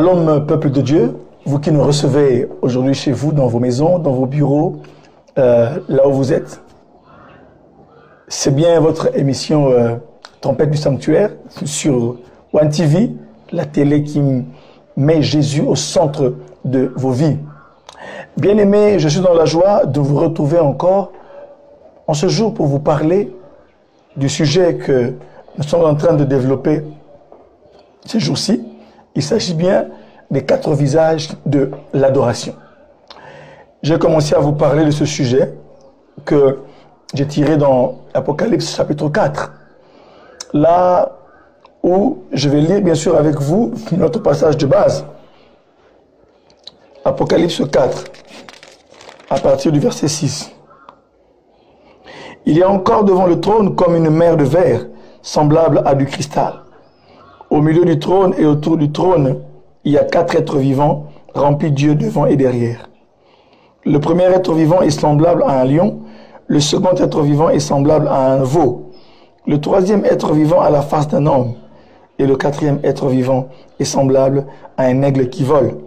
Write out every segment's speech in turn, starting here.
Shalom, peuple de Dieu, vous qui nous recevez aujourd'hui chez vous, dans vos maisons, dans vos bureaux, là où vous êtes. C'est bien votre émission Trompette du Sanctuaire sur One TV, la télé qui met Jésus au centre de vos vies. Bien-aimés, je suis dans la joie de vous retrouver encore en ce jour pour vous parler du sujet que nous sommes en train de développer ces jours-ci. Il s'agit bien des 4 visages de l'adoration. J'ai commencé à vous parler de ce sujet que j'ai tiré dans Apocalypse chapitre 4. Là où je vais lire bien sûr avec vous notre passage de base. Apocalypse 4, à partir du verset 6. Il y a encore devant le trône comme une mer de verre, semblable à du cristal. Au milieu du trône et autour du trône, il y a 4 êtres vivants, remplis d'yeux devant et derrière. Le premier être vivant est semblable à un lion, le second être vivant est semblable à un veau, le troisième être vivant a la face d'un homme, et le quatrième être vivant est semblable à un aigle qui vole.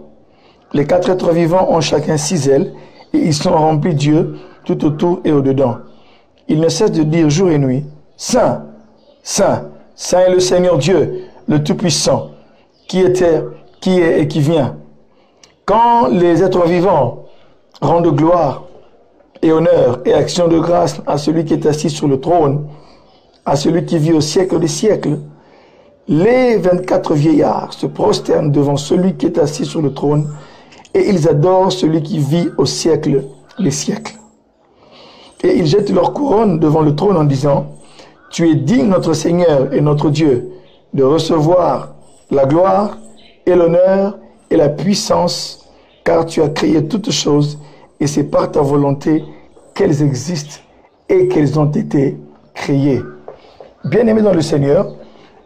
Les 4 êtres vivants ont chacun 6 ailes, et ils sont remplis d'yeux tout autour et au-dedans. Ils ne cessent de dire jour et nuit, Saint, Saint, Saint est le Seigneur Dieu, le Tout-Puissant, qui était, qui est et qui vient. Quand les êtres vivants rendent gloire et honneur et action de grâce à celui qui est assis sur le trône, à celui qui vit au siècle des siècles, les 24 vieillards se prosternent devant celui qui est assis sur le trône et ils adorent celui qui vit au siècle des siècles. Et ils jettent leur couronne devant le trône en disant, « Tu es digne, notre Seigneur et notre Dieu, de recevoir la gloire et l'honneur et la puissance, car tu as créé toutes choses, et c'est par ta volonté qu'elles existent et qu'elles ont été créées. » Bien-aimés dans le Seigneur,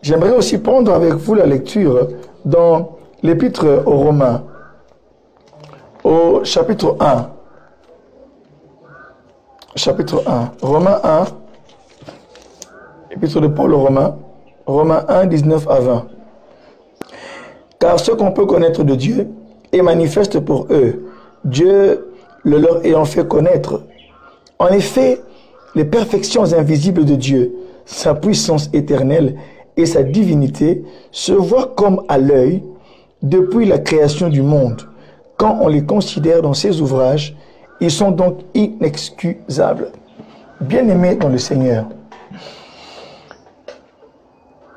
j'aimerais aussi prendre avec vous la lecture dans l'Épître aux Romains, au chapitre 1. Chapitre 1. Romains 1, Épître de Paul aux Romains, Romains 1, 19 à 20. Car ce qu'on peut connaître de Dieu est manifeste pour eux, Dieu le leur ayant fait connaître. En effet, les perfections invisibles de Dieu, sa puissance éternelle et sa divinité se voient comme à l'œil depuis la création du monde. Quand on les considère dans ses ouvrages, ils sont donc inexcusables. Bien-aimés dans le Seigneur,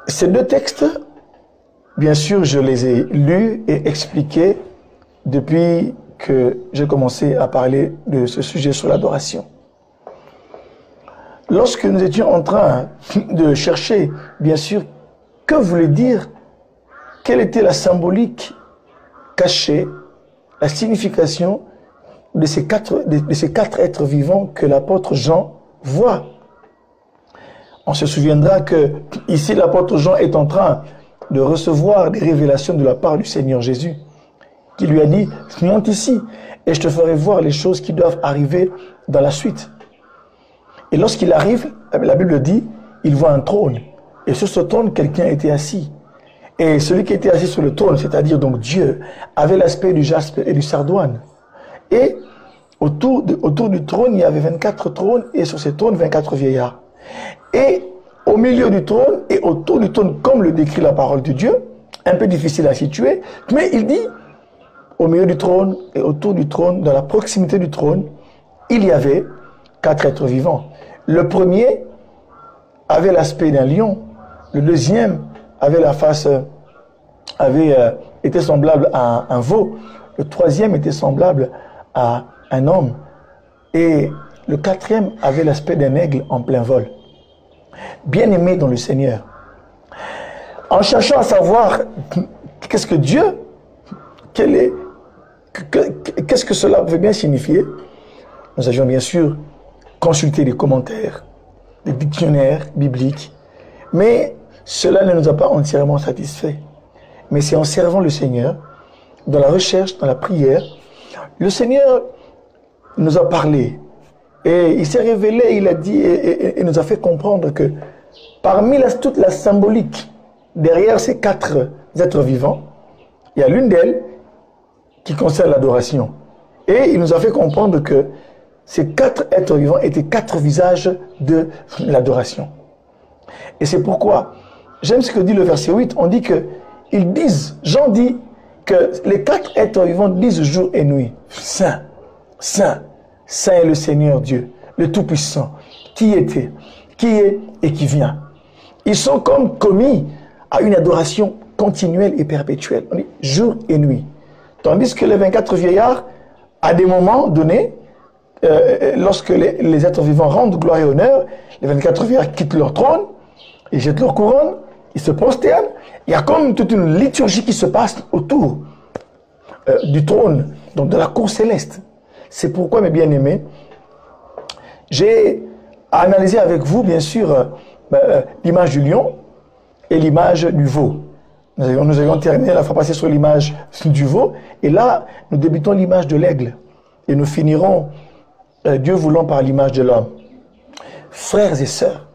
ces 2 textes, bien sûr, je les ai lus et expliqués depuis que j'ai commencé à parler de ce sujet sur l'adoration. Lorsque nous étions en train de chercher, bien sûr, que voulait dire, quelle était la symbolique cachée, la signification de ces 4 êtres vivants que l'apôtre Jean voit. On se souviendra que ici l'apôtre Jean est en train de recevoir des révélations de la part du Seigneur Jésus, qui lui a dit, monte ici et je te ferai voir les choses qui doivent arriver dans la suite. Et lorsqu'il arrive, la Bible dit, il voit un trône. Et sur ce trône, quelqu'un était assis. Et celui qui était assis sur le trône, c'est-à-dire donc Dieu, avait l'aspect du jaspe et du sardoine. Et autour du trône, il y avait 24 trônes, et sur ces trônes, 24 vieillards. Et au milieu du trône, et autour du trône, comme le décrit la parole de Dieu, un peu difficile à situer, mais il dit, au milieu du trône et autour du trône, dans la proximité du trône, il y avait 4 êtres vivants. Le premier avait l'aspect d'un lion, le deuxième avait la face, était semblable à un veau, le troisième était semblable à un homme, et le quatrième avait l'aspect d'un aigle en plein vol. Bien-aimés dans le Seigneur, en cherchant à savoir qu'est-ce que Dieu, qu'est-ce que cela veut bien signifier, nous avions bien sûr consulté des commentaires, des dictionnaires bibliques, mais cela ne nous a pas entièrement satisfaits. Mais c'est en servant le Seigneur, dans la recherche, dans la prière, le Seigneur nous a parlé. Et il s'est révélé, il a dit, et nous a fait comprendre que parmi toute la symbolique derrière ces 4 êtres vivants, Il y a l'une d'elles qui concerne l'adoration. Et il nous a fait comprendre que ces 4 êtres vivants étaient 4 visages de l'adoration. Et c'est pourquoi, j'aime ce que dit le verset 8, on dit que, ils disent, Jean dit que les 4 êtres vivants disent jour et nuit, Saint, Saint, Saint est le Seigneur Dieu, le Tout-Puissant, qui était, qui est et qui vient. Ils sont comme commis à une adoration continuelle et perpétuelle, on dit jour et nuit. Tandis que les 24 vieillards, à des moments donnés, lorsque les êtres vivants rendent gloire et honneur, les 24 vieillards quittent leur trône, ils jettent leur couronne, ils se prosternent. Il y a comme toute une liturgie qui se passe autour du trône, donc de la cour céleste. C'est pourquoi, mes bien-aimés, j'ai analysé avec vous, bien sûr, l'image du lion et l'image du veau. Nous avons terminé la fois passée sur l'image du veau, et là, nous débutons l'image de l'aigle. Et nous finirons, Dieu voulant, par l'image de l'homme. Frères et sœurs,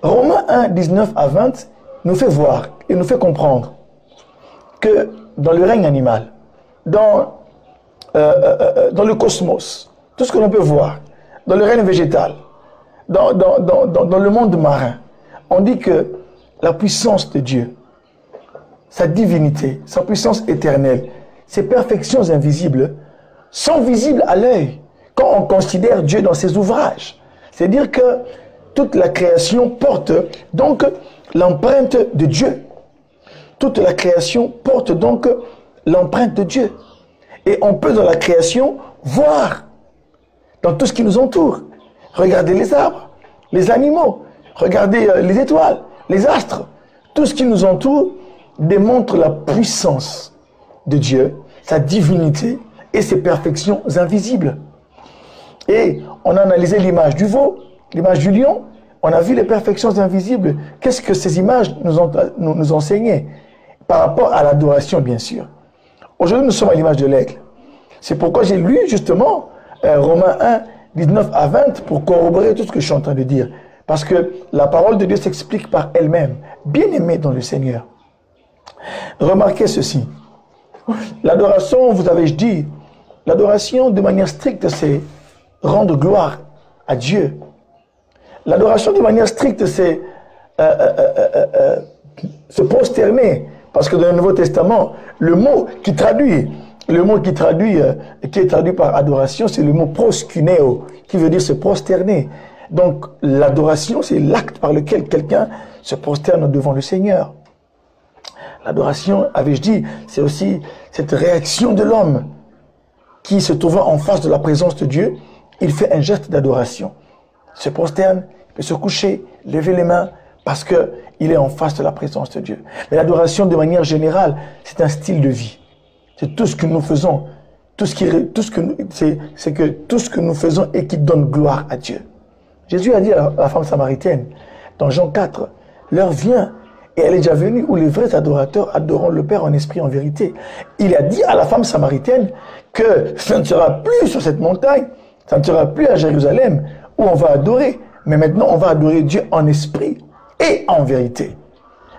Romains 1, 19 à 20 nous fait voir et nous fait comprendre que dans le règne animal, dans le cosmos, tout ce que l'on peut voir, dans le règne végétal, dans le monde marin, on dit que la puissance de Dieu, sa divinité, sa puissance éternelle, ses perfections invisibles sont visibles à l'œil quand on considère Dieu dans ses ouvrages. C'est-à-dire que toute la création porte donc l'empreinte de Dieu. Toute la création porte donc l'empreinte de Dieu. Et on peut dans la création voir dans tout ce qui nous entoure. Regardez les arbres, les animaux, regardez les étoiles, les astres. Tout ce qui nous entoure démontre la puissance de Dieu, sa divinité et ses perfections invisibles. Et on a analysé l'image du veau, l'image du lion, on a vu les perfections invisibles. Qu'est-ce que ces images nous enseignaient par rapport à l'adoration, bien sûr. Aujourd'hui, nous sommes à l'image de l'aigle. C'est pourquoi j'ai lu justement Romains 1, 19 à 20 pour corroborer tout ce que je suis en train de dire. Parce que la parole de Dieu s'explique par elle-même. Bien-aimés dans le Seigneur, remarquez ceci. L'adoration, vous avez dit, l'adoration de manière stricte, c'est rendre gloire à Dieu. L'adoration de manière stricte, c'est se prosterner. Parce que dans le Nouveau Testament, le mot qui est traduit par adoration, c'est le mot proskuneo, qui veut dire se prosterner. Donc l'adoration, c'est l'acte par lequel quelqu'un se prosterne devant le Seigneur. L'adoration, avais-je dit, c'est aussi cette réaction de l'homme qui, se trouvant en face de la présence de Dieu, il fait un geste d'adoration. Se prosterne, il peut se coucher, lever les mains, parce qu'il est en face de la présence de Dieu. Mais l'adoration, de manière générale, c'est un style de vie. C'est tout ce que nous faisons, tout ce que nous faisons et qui donne gloire à Dieu. Jésus a dit à la femme samaritaine, dans Jean 4, l'heure vient, et elle est déjà venue, où les vrais adorateurs adoreront le Père en esprit, en vérité. Il a dit à la femme samaritaine que ça ne sera plus sur cette montagne, ça ne sera plus à Jérusalem, où on va adorer, mais maintenant on va adorer Dieu en esprit et en vérité.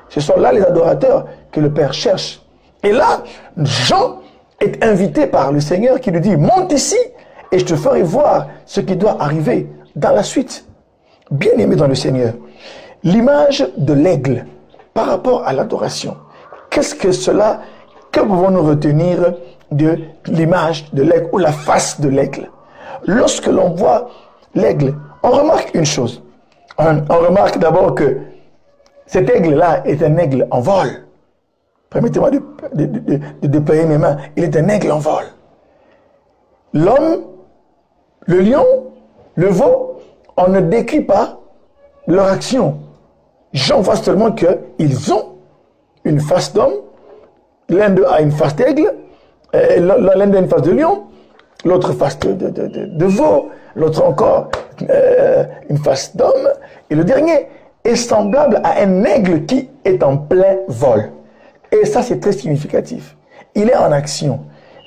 Ce sont là les adorateurs que le Père cherche. Et là, Jean est invité par le Seigneur qui lui dit, monte ici et je te ferai voir ce qui doit arriver dans la suite. Bien-aimé dans le Seigneur, l'image de l'aigle par rapport à l'adoration. Qu'est-ce que cela, que pouvons-nous retenir de l'image de l'aigle ou la face de l'aigle? Lorsque l'on voit l'aigle, on remarque une chose. On remarque d'abord que cet aigle-là est un aigle en vol. Permettez-moi de déployer mes mains. Il est un aigle en vol. L'homme, le lion, le veau, on ne décrit pas leur action. Jean voit seulement qu'ils ont une face d'homme. L'un d'eux a une face d'aigle, l'un d'eux a une face de lion, l'autre face de veau, l'autre encore une face d'homme, et le dernier est semblable à un aigle qui est en plein vol. Et ça, c'est très significatif. Il est en action.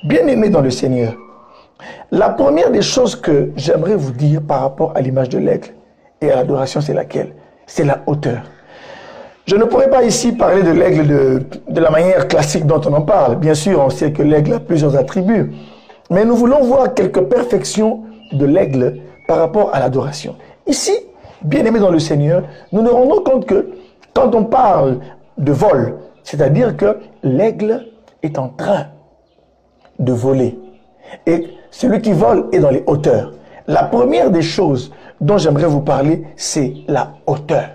Bien-aimé dans le Seigneur, la première des choses que j'aimerais vous dire par rapport à l'image de l'aigle et à l'adoration, c'est laquelle? C'est la hauteur. Je ne pourrais pas ici parler de l'aigle de la manière classique dont on en parle. Bien sûr, on sait que l'aigle a plusieurs attributs. Mais nous voulons voir quelques perfections de l'aigle par rapport à l'adoration. Ici, bien-aimés dans le Seigneur, nous nous rendons compte que quand on parle de vol, c'est-à-dire que l'aigle est en train de voler. Et celui qui vole est dans les hauteurs. La première des choses dont j'aimerais vous parler, c'est la hauteur.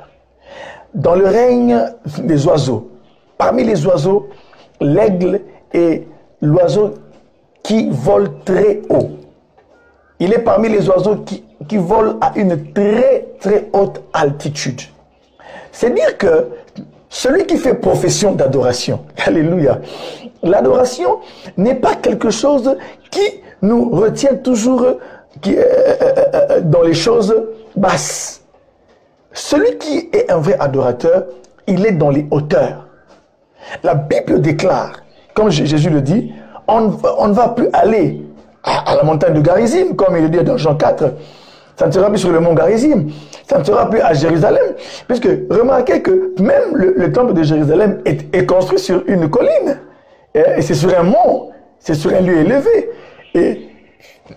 Dans le règne des oiseaux, parmi les oiseaux, l'aigle est l'oiseau qui vole très haut. Il est parmi les oiseaux qui volent à une très très haute altitude. C'est dire que celui qui fait profession d'adoration, alléluia, l'adoration n'est pas quelque chose qui nous retient toujours dans les choses basses. Celui qui est un vrai adorateur, il est dans les hauteurs. La Bible déclare, comme Jésus le dit, on ne va plus aller à la montagne de Garizim, comme il le dit dans Jean 4. Ça ne sera plus sur le mont Garizim, ça ne sera plus à Jérusalem. Puisque remarquez que même le temple de Jérusalem est construit sur une colline. Et c'est sur un mont, c'est sur un lieu élevé. Et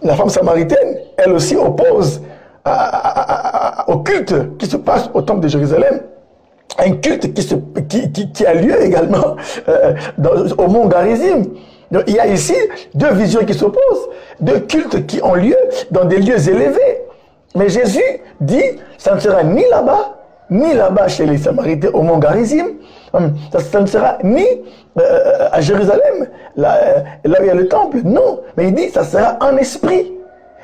la femme samaritaine, elle aussi oppose au culte qui se passe au temple de Jérusalem, un culte qui a lieu également au mont Garizim. Donc, il y a ici deux visions qui s'opposent, deux cultes qui ont lieu dans des lieux élevés. Mais Jésus dit, ça ne sera ni là-bas chez les Samaritains au mont Garizim, ça ne sera ni à Jérusalem, là où il y a le temple. Non, mais il dit, ça sera en esprit.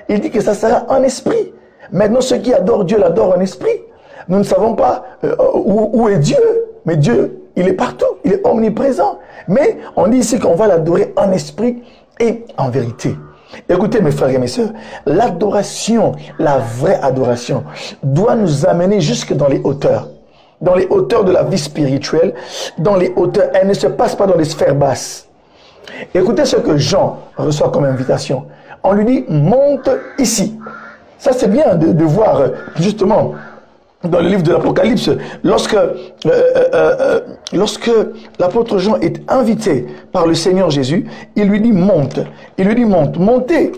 Il dit que ça sera en esprit. Maintenant, ceux qui adorent Dieu l'adorent en esprit. Nous ne savons pas où est Dieu, mais Dieu, il est partout, il est omniprésent. Mais on dit ici qu'on va l'adorer en esprit et en vérité. Écoutez mes frères et mes sœurs, l'adoration, la vraie adoration, doit nous amener jusque dans les hauteurs de la vie spirituelle, dans les hauteurs. Elle ne se passe pas dans les sphères basses. Écoutez ce que Jean reçoit comme invitation. On lui dit, monte ici. Ça c'est bien de voir justement dans le livre de l'Apocalypse, lorsque l'apôtre Jean est invité par le Seigneur Jésus, il lui dit monte. Il lui dit monte. Monter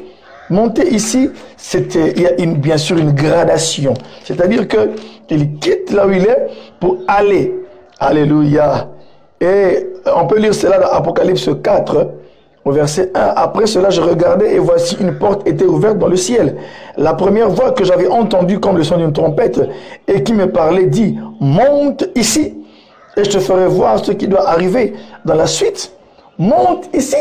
ici, il y a bien sûr une gradation. C'est-à-dire qu'il quitte là où il est pour aller. Alléluia. Et on peut lire cela dans Apocalypse 4, au verset 1. Après cela, je regardais et voici une porte était ouverte dans le ciel. La première voix que j'avais entendue comme le son d'une trompette et qui me parlait dit, monte ici et je te ferai voir ce qui doit arriver dans la suite. Monte ici.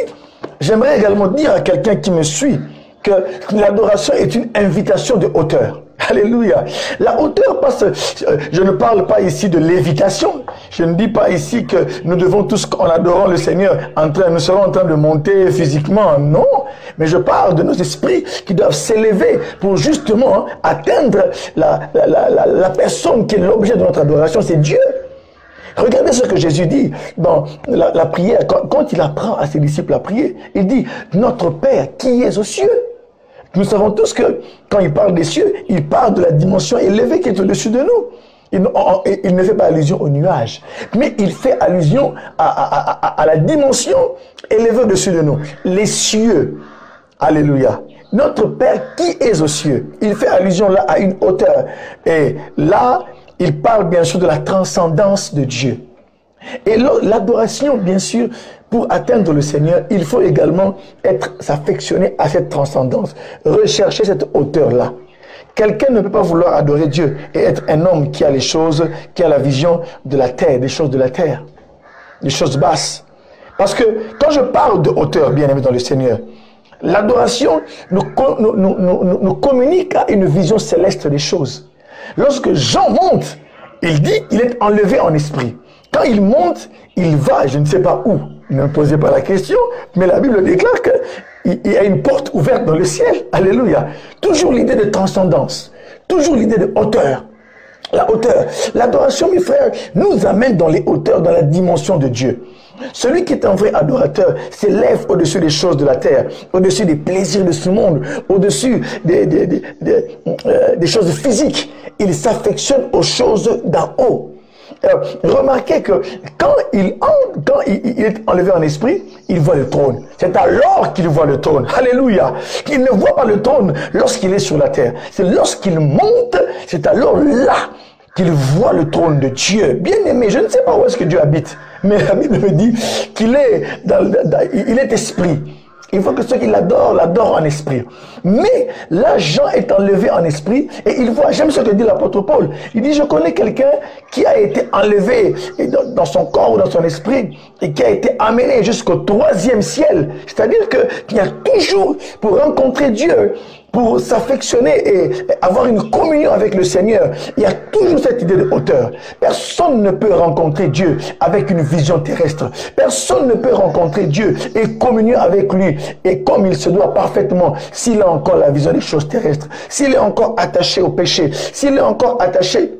J'aimerais également dire à quelqu'un qui me suit que l'adoration est une invitation de hauteur. Alléluia. La hauteur, parce que je ne parle pas ici de lévitation. Je ne dis pas ici que nous devons tous, en adorant le Seigneur, nous serons en train de monter physiquement. Non. Mais je parle de nos esprits qui doivent s'élever pour justement atteindre la personne qui est l'objet de notre adoration, c'est Dieu. Regardez ce que Jésus dit dans la prière. Quand il apprend à ses disciples à prier, il dit, notre Père qui est aux cieux. Nous savons tous que quand il parle des cieux, il parle de la dimension élevée qui est au-dessus de nous. Il ne fait pas allusion aux nuages, mais il fait allusion à la dimension élevée au-dessus de nous. Les cieux. Alléluia. Notre Père qui est aux cieux. Il fait allusion là à une hauteur. Et là, il parle bien sûr de la transcendance de Dieu. Et l'adoration, bien sûr, pour atteindre le Seigneur, il faut également s'affectionner à cette transcendance, rechercher cette hauteur-là. Quelqu'un ne peut pas vouloir adorer Dieu et être un homme qui a les choses, qui a la vision de la terre, des choses de la terre, des choses basses. Parce que quand je parle de hauteur, bien aimé dans le Seigneur, l'adoration nous communique à une vision céleste des choses. Lorsque Jean monte, il dit qu'il est enlevé en esprit. Quand il monte, il va, je ne sais pas où. Ne me posez pas la question, mais la Bible déclare qu'il y a une porte ouverte dans le ciel. Alléluia. Toujours l'idée de transcendance. Toujours l'idée de hauteur. La hauteur. L'adoration, mes frères, nous amène dans les hauteurs, dans la dimension de Dieu. Celui qui est un vrai adorateur s'élève au-dessus des choses de la terre, au-dessus des plaisirs de ce monde, au-dessus des choses physiques. Il s'affectionne aux choses d'en haut. Remarquez que quand il est enlevé en esprit, il voit le trône. C'est alors qu'il voit le trône. Alléluia. Il ne voit pas le trône lorsqu'il est sur la terre. C'est lorsqu'il monte, c'est alors là qu'il voit le trône de Dieu. Bien aimé, je ne sais pas où est-ce que Dieu habite, mais la Bible me dit qu'il est, il est esprit. Il faut que ceux qui l'adorent, l'adorent en esprit. Mais là, Jean est enlevé en esprit et il voit, j'aime ce que dit l'apôtre Paul. Il dit, je connais quelqu'un qui a été enlevé dans son corps ou dans son esprit et qui a été amené jusqu'au 3e ciel. C'est-à-dire qu'il y a toujours, pour rencontrer Dieu, pour s'affectionner et avoir une communion avec le Seigneur, il y a toujours cette idée de hauteur. Personne ne peut rencontrer Dieu avec une vision terrestre. Personne ne peut rencontrer Dieu et communier avec lui et comme il se doit parfaitement s'il a encore la vision des choses terrestres, s'il est encore attaché au péché, s'il est encore attaché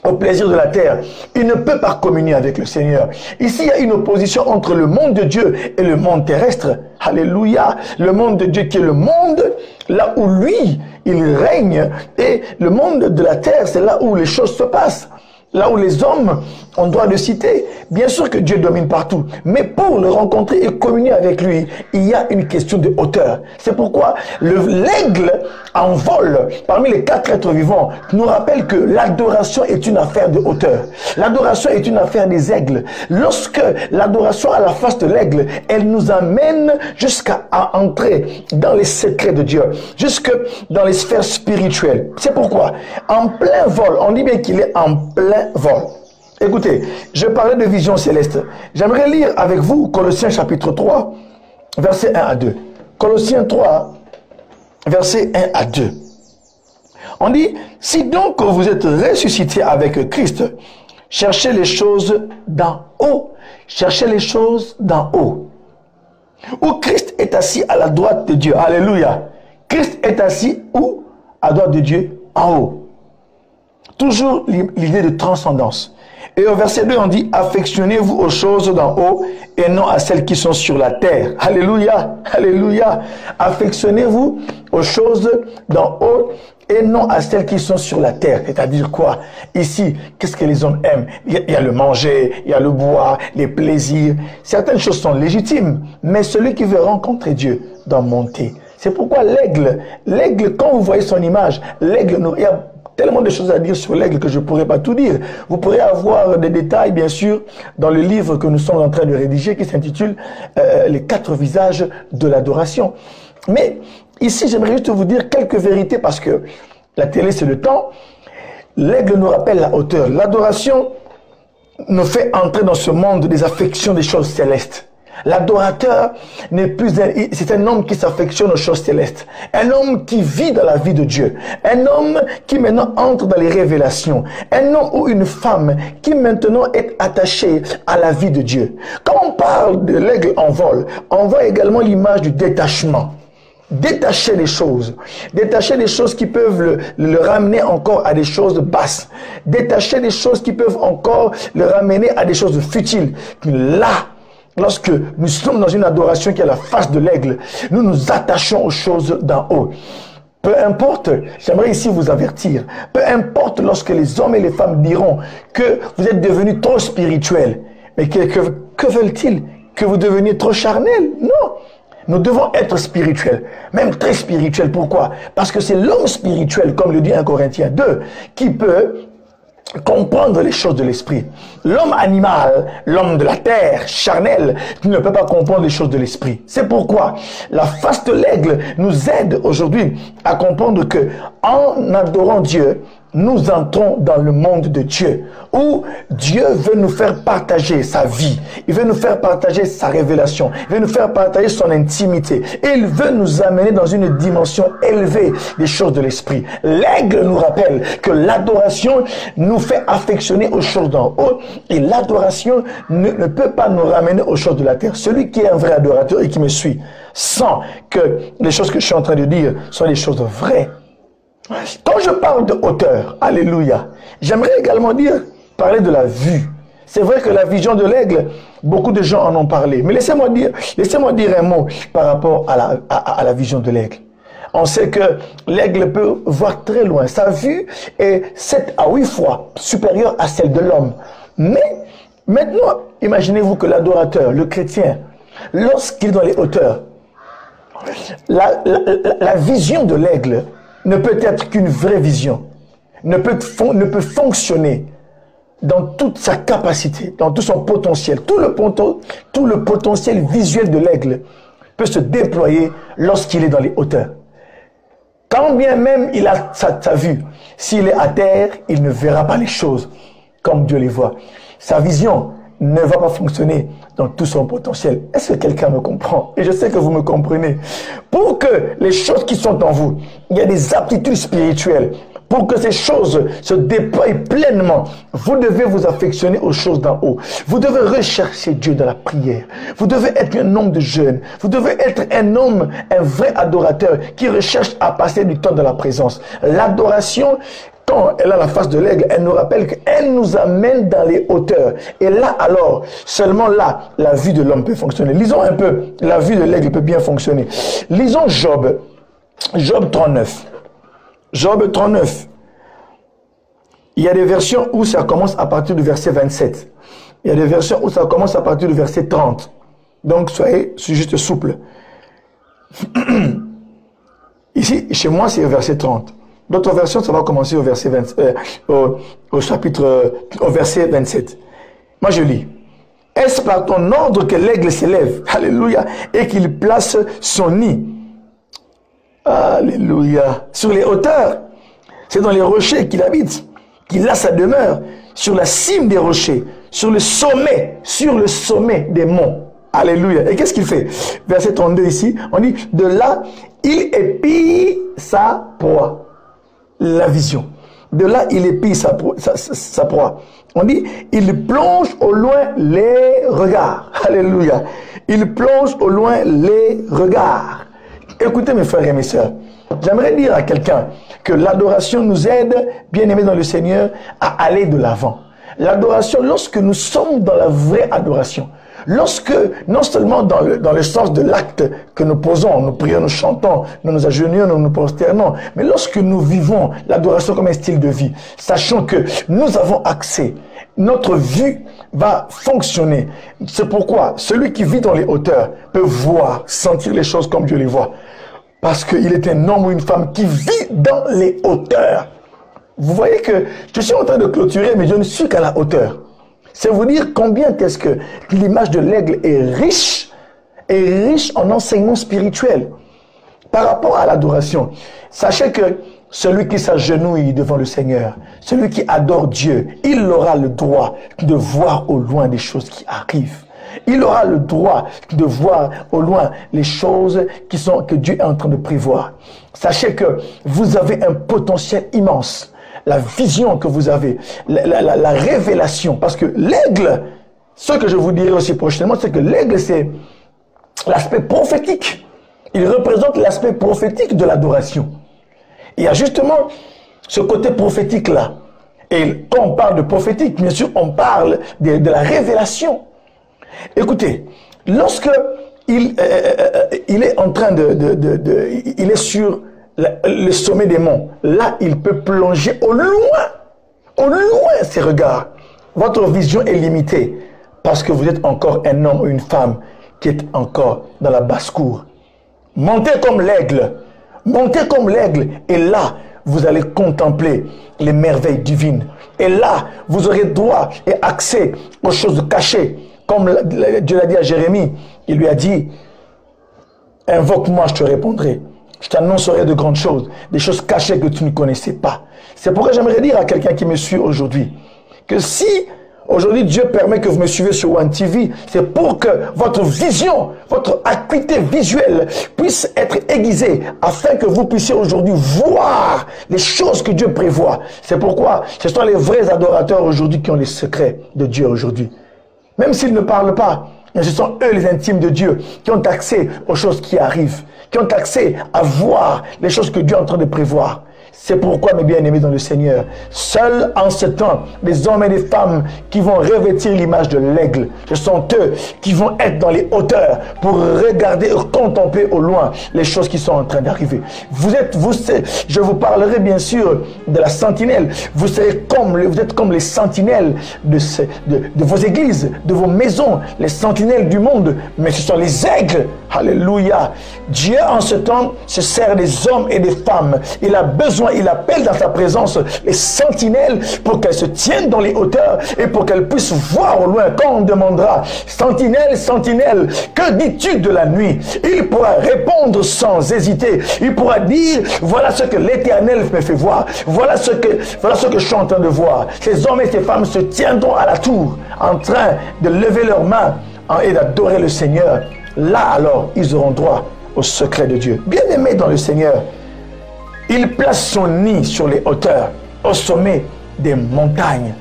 au plaisir de la terre. Il ne peut pas communier avec le Seigneur. Ici, il y a une opposition entre le monde de Dieu et le monde terrestre. Alléluia. Le monde de Dieu qui est le monde, là où lui, il règne. Et le monde de la terre, c'est là où les choses se passent. Là où les hommes ont droit de citer. Bien sûr que Dieu domine partout. Mais pour le rencontrer et communier avec lui, il y a une question de hauteur. C'est pourquoi l'aigle en vol, parmi les 4 êtres vivants, nous rappelle que l'adoration est une affaire de hauteur. L'adoration est une affaire des aigles. Lorsque l'adoration à la face de l'aigle, elle nous amène jusqu'à entrer dans les secrets de Dieu, jusque dans les sphères spirituelles. C'est pourquoi, en plein vol, on dit bien qu'il est en plein vol. Écoutez, je parlais de vision céleste. J'aimerais lire avec vous Colossiens chapitre 3, versets 1 à 2. Colossiens 3, versets 1 à 2. On dit, si donc vous êtes ressuscités avec Christ, cherchez les choses d'en haut. Cherchez les choses d'en haut. Où Christ est assis à la droite de Dieu. Alléluia. Christ est assis où? À la droite de Dieu, en haut. Toujours l'idée de transcendance. Et au verset 2, on dit, affectionnez-vous aux choses d'en haut et non à celles qui sont sur la terre. Alléluia, alléluia. Affectionnez-vous aux choses d'en haut et non à celles qui sont sur la terre. C'est-à-dire quoi? Ici, qu'est-ce que les hommes aiment? Il y a le manger, il y a le boire, les plaisirs. Certaines choses sont légitimes, mais celui qui veut rencontrer Dieu doit monter. C'est pourquoi l'aigle, quand vous voyez son image, l'aigle, il y a tellement de choses à dire sur l'aigle que je ne pourrais pas tout dire. Vous pourrez avoir des détails, bien sûr, dans le livre que nous sommes en train de rédiger qui s'intitule Les 4 visages de l'adoration. Mais ici, j'aimerais juste vous dire quelques vérités parce que la télé, c'est le temps. L'aigle nous rappelle la hauteur. L'adoration nous fait entrer dans ce monde des affections des choses célestes. L'adorateur n'est plus c'est un homme qui s'affectionne aux choses célestes. Un homme qui vit dans la vie de Dieu. Un homme qui maintenant entre dans les révélations. Un homme ou une femme qui maintenant est attaché à la vie de Dieu. Quand on parle de l'aigle en vol, on voit également l'image du détachement. Détacher les choses. Détacher les choses qui peuvent le ramener encore à des choses basses. Détacher les choses qui peuvent encore le ramener à des choses futiles. Là, lorsque nous sommes dans une adoration qui est la face de l'aigle, nous nous attachons aux choses d'en haut. Peu importe, j'aimerais ici vous avertir, peu importe lorsque les hommes et les femmes diront que vous êtes devenus trop spirituels, mais que veulent-ils? Que vous deveniez trop charnels? Non! Nous devons être spirituels, même très spirituels. Pourquoi? Parce que c'est l'homme spirituel, comme le dit 1 Corinthiens 2, qui peut comprendre les choses de l'esprit. L'homme animal, l'homme de la terre, charnel, ne peut pas comprendre les choses de l'esprit. C'est pourquoi la face de l'aigle nous aide aujourd'hui à comprendre que en adorant Dieu, nous entrons dans le monde de Dieu, où Dieu veut nous faire partager sa vie, il veut nous faire partager sa révélation, il veut nous faire partager son intimité, et il veut nous amener dans une dimension élevée des choses de l'esprit. L'aigle nous rappelle que l'adoration nous fait affectionner aux choses d'en haut, et l'adoration ne peut pas nous ramener aux choses de la terre. Celui qui est un vrai adorateur et qui me suit, sans que les choses que je suis en train de dire soient des choses vraies. Quand je parle de hauteur, alléluia, j'aimerais également parler de la vue. C'est vrai que la vision de l'aigle, beaucoup de gens en ont parlé. Mais laissez-moi dire un mot par rapport à la vision de l'aigle. On sait que l'aigle peut voir très loin. Sa vue est 7 à 8 fois supérieure à celle de l'homme. Mais maintenant, imaginez-vous que l'adorateur, le chrétien, lorsqu'il est dans les hauteurs, la vision de l'aigle ne peut être qu'une vraie vision, ne peut fonctionner dans toute sa capacité, dans tout son potentiel. Tout le potentiel visuel de l'aigle peut se déployer lorsqu'il est dans les hauteurs. Quand bien même il a sa vue, s'il est à terre, il ne verra pas les choses comme Dieu les voit. Sa vision ne va pas fonctionner dans tout son potentiel. Est-ce que quelqu'un me comprend? Et je sais que vous me comprenez. Pour que les choses qui sont en vous, il y a des aptitudes spirituelles. Pour que ces choses se déploient pleinement, vous devez vous affectionner aux choses d'en haut. Vous devez rechercher Dieu dans la prière. Vous devez être un homme de jeûne. Vous devez être un homme, un vrai adorateur qui recherche à passer du temps dans la présence. L'adoration, quand elle a la face de l'aigle, elle nous rappelle qu'elle nous amène dans les hauteurs. Et là, alors, seulement là, la vue de l'homme peut fonctionner. Lisons un peu, la vue de l'aigle peut bien fonctionner. Lisons Job 39. Job 39. Il y a des versions où ça commence à partir du verset 27. Il y a des versions où ça commence à partir du verset 30. Donc, soyez juste souple. Ici, chez moi, c'est le verset 30. D'autres versions, ça va commencer au verset 20, au verset 27. Moi, je lis. Est-ce par ton ordre que l'aigle s'élève? Alléluia. Et qu'il place son nid. Alléluia. Sur les hauteurs. C'est dans les rochers qu'il habite. Qu'il a sa demeure. Sur la cime des rochers. Sur le sommet des monts. Alléluia. Et qu'est-ce qu'il fait? Verset 32 ici. On dit, de là, il épie sa proie. La vision. De là, il épie sa proie. On dit, il plonge au loin les regards. Alléluia. Il plonge au loin les regards. Écoutez mes frères et mes sœurs, j'aimerais dire à quelqu'un que l'adoration nous aide, bien aimés dans le Seigneur, à aller de l'avant. L'adoration, lorsque nous sommes dans la vraie adoration, lorsque, non seulement dans le sens de l'acte que nous posons, nous prions, nous chantons, nous nous agenouillons, nous nous prosternons, mais lorsque nous vivons l'adoration comme un style de vie, sachant que nous avons accès, notre vue va fonctionner. C'est pourquoi celui qui vit dans les hauteurs peut voir, sentir les choses comme Dieu les voit. Parce qu'il est un homme ou une femme qui vit dans les hauteurs. Vous voyez que je suis en train de clôturer, mais je ne suis qu'à la hauteur. C'est vous dire combien est-ce que l'image de l'aigle est riche en enseignements spirituels par rapport à l'adoration. Sachez que celui qui s'agenouille devant le Seigneur, celui qui adore Dieu, il aura le droit de voir au loin des choses qui arrivent. Il aura le droit de voir au loin les choses que Dieu est en train de prévoir. Sachez que vous avez un potentiel immense. La vision que vous avez, la révélation. Parce que l'aigle, ce que je vous dirai aussi prochainement, c'est que l'aigle, c'est l'aspect prophétique. Il représente l'aspect prophétique de l'adoration. Il y a justement ce côté prophétique-là. Et quand on parle de prophétique, bien sûr, on parle de la révélation. Écoutez, lorsque il est en train il est sur le sommet des monts, là, il peut plonger au loin ses regards. Votre vision est limitée parce que vous êtes encore un homme ou une femme qui est encore dans la basse-cour. Montez comme l'aigle, et là, vous allez contempler les merveilles divines. Et là, vous aurez droit et accès aux choses cachées. Comme Dieu l'a dit à Jérémie, il lui a dit, invoque-moi, je te répondrai. Je t'annoncerai de grandes choses, des choses cachées que tu ne connaissais pas. C'est pourquoi j'aimerais dire à quelqu'un qui me suit aujourd'hui, que si aujourd'hui Dieu permet que vous me suivez sur One TV, c'est pour que votre vision, votre acuité visuelle puisse être aiguisée, afin que vous puissiez aujourd'hui voir les choses que Dieu prévoit. C'est pourquoi ce sont les vrais adorateurs aujourd'hui qui ont les secrets de Dieu aujourd'hui. Même s'ils ne parlent pas, ce sont eux les intimes de Dieu qui ont accès aux choses qui arrivent, qui ont accès à voir les choses que Dieu est en train de prévoir. C'est pourquoi, mes bien-aimés dans le Seigneur, seuls en ce temps, des hommes et des femmes qui vont revêtir l'image de l'aigle, ce sont eux qui vont être dans les hauteurs pour regarder et contempler au loin les choses qui sont en train d'arriver. Je vous parlerai bien sûr de la sentinelle. Vous êtes comme les sentinelles de vos églises, de vos maisons, les sentinelles du monde, mais ce sont les aigles. Alléluia. Dieu en ce temps se sert des hommes et des femmes. Il a besoin, il appelle dans sa présence les sentinelles pour qu'elles se tiennent dans les hauteurs et pour qu'elles puissent voir au loin. Quand on demandera, sentinelle, sentinelle, que dis-tu de la nuit? Il pourra répondre sans hésiter. Il pourra dire, voilà ce que l'Éternel me fait voir. Voilà ce que je suis en train de voir. Ces hommes et ces femmes se tiendront à la tour en train de lever leurs mains et d'adorer le Seigneur. Là alors, ils auront droit au secret de Dieu. Bien-aimés dans le Seigneur, il place son nid sur les hauteurs, au sommet des montagnes.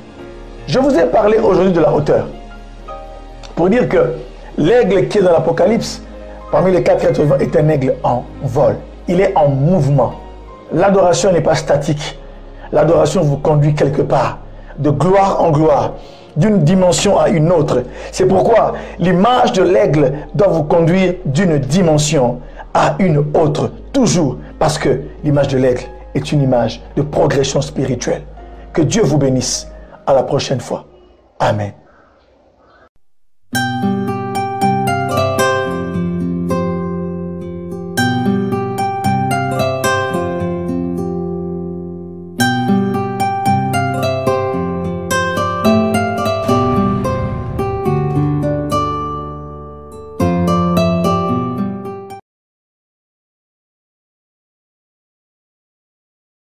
Je vous ai parlé aujourd'hui de la hauteur, pour dire que l'aigle qui est dans l'Apocalypse, parmi les 4 êtres vivants, est un aigle en vol. Il est en mouvement. L'adoration n'est pas statique. L'adoration vous conduit quelque part, de gloire en gloire, d'une dimension à une autre. C'est pourquoi l'image de l'aigle doit vous conduire d'une dimension à une autre, toujours, parce que l'image de l'aigle est une image de progression spirituelle. Que Dieu vous bénisse. À la prochaine fois. Amen.